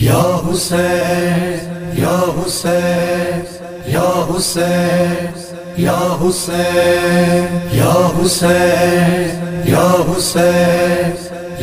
या हुसैन या हुसैन या हुसैन या हुसैन या हुसैन या हुसैन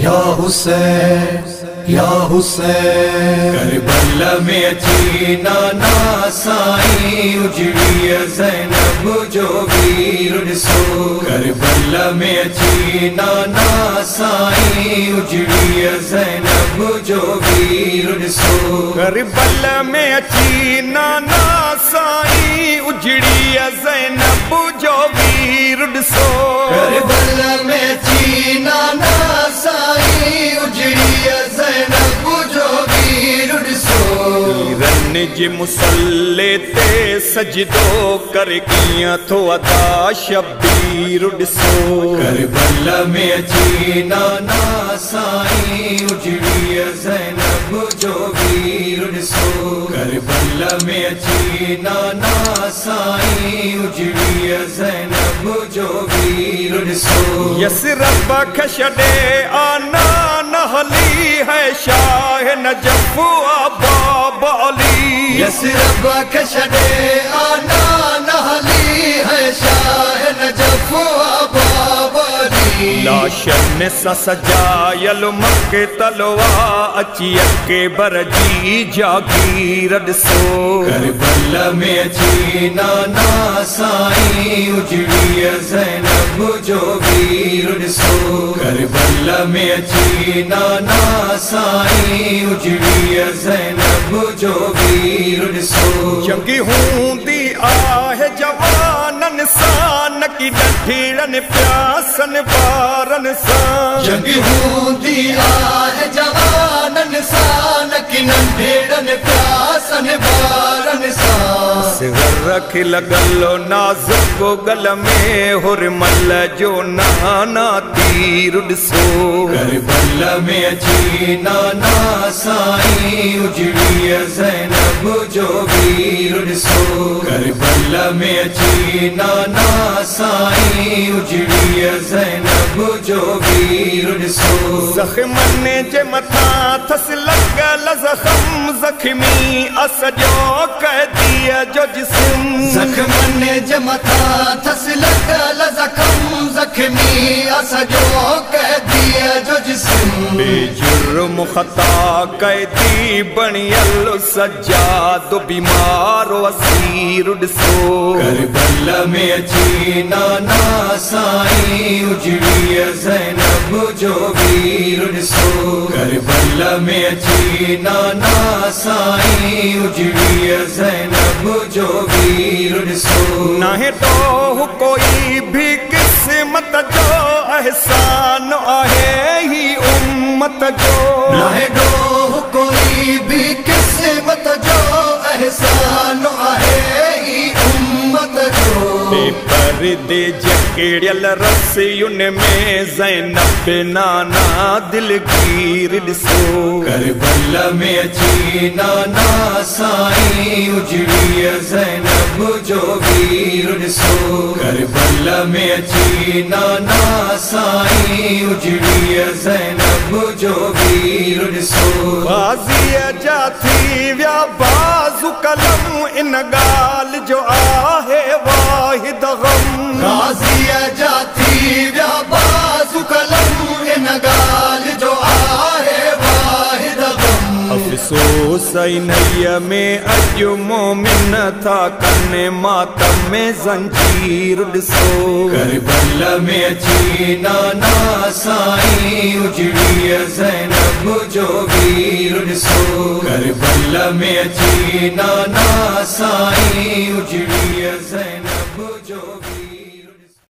या हुसैन या हुसैन। करबला में अची नाना साईं उजड़ी ज़ैनब जो वीर ॾिसो। करबला में अची नाना साईं उजड़ी ज़ैनब जो वीर ॾिसो। करबला में अची नाना साईं उजड़ी ज़ैनब जो वीर ॾिसो। करबला में अची नाना साईं उजड़ी ज़ैनब जो वीर ॾिसो। रन जे मुसल्ले ते सजदो कर कीअं थो अदा शबीर ॾिसो। करबला में अची नाना साईं उजड़ी ज़ैनब जो वीर ॾिसो। करबला में अची नाना साईं उजड़ी ज़ैनब जो वीर ॾिसो। यसरब खे छॾे आना न हली है शाह नजफ बाब अली। यसरब खे छॾे आना न हली है शाह नजफ बाब अली। लाशन सां सजायल मके तलवा अची अकबर जी जागीर ॾिसो। करबला में अची नाना साईं उजड़ी ज़ैनब जो वीर ॾिसो। करबला में अची नाना साईं उजड़ी ज़ैनब जो वीर ॾिसो। जंगी हूंदी आहे जवाननि सां न की नंढीड़नि प्यासनि ॿारनि सां। जंगी हूंदी आहे जवाननि सां न की नंढीड़नि प्यासनि ॿारनि सां। सिगर खे लॻल नाज़ुक गल में हुरमल जो नाना तीर ॾिसो। करबला में अची नाना साईं उजड़ी ज़ैनब जो वीर ॾिसो। करबला में अची नाना साईं उजड़ी ज़ैनब जो वीर ॾिसो। ज़ख़्मनि जे मथां थस लॻल ज़ख़्म ज़ख़्मी असजो कैदीअ जो जिस्म। ज़ख़्मनि जे मथां थस लॻल ज़ख़्म ज़ख़्मी असजो कैदीअ जो जिस्म। बेजुर्म ख़ता कैदी बणियल सजाद बीमार असीर ॾिसो। करबला में अची नाना साईं उजड़ी ज़ैनब जो वीर ॾिसो। करबला में अची नाना साईं उजड़ी ज़ैनब जो वीर ॾिसो। नाहे तो कोई भी किस्मत जो एहसान आहे ही उम्मत जो। नाहे डोह कोई भी किस्मत जो एहसान आहे ही उम्मत जो। पर्दे जकेड़ियल रसियुनि में ज़ैनब नाना दिलगीर ॾिसो। करबला में अची नाना साईं उजड़ी ज़ैनब जो वीर ॾिसो। करबला में अची नाना साईं उजड़ी ज़ैनब जो वीर ॾिसो। ग़ाज़ीअ जा थी विया बाज़ु कलम इन ॻाल्हि जो आहे वाहिद ग़म। ग़ाज़ीअ जा थी विया बाज़ु कलम इन ॻाल्हि जो आहे वाहिद ग़म। अफ़सोस इन्हीअ में अॼु मोमिन था कनि मातम में ज़ंजीर ॾिसो। करबला में अची नाना साईं उजड़ी ज़ैनब जो वीर ॾिसो। करबला में अची नाना साईं उजड़ी ज़ैनब जो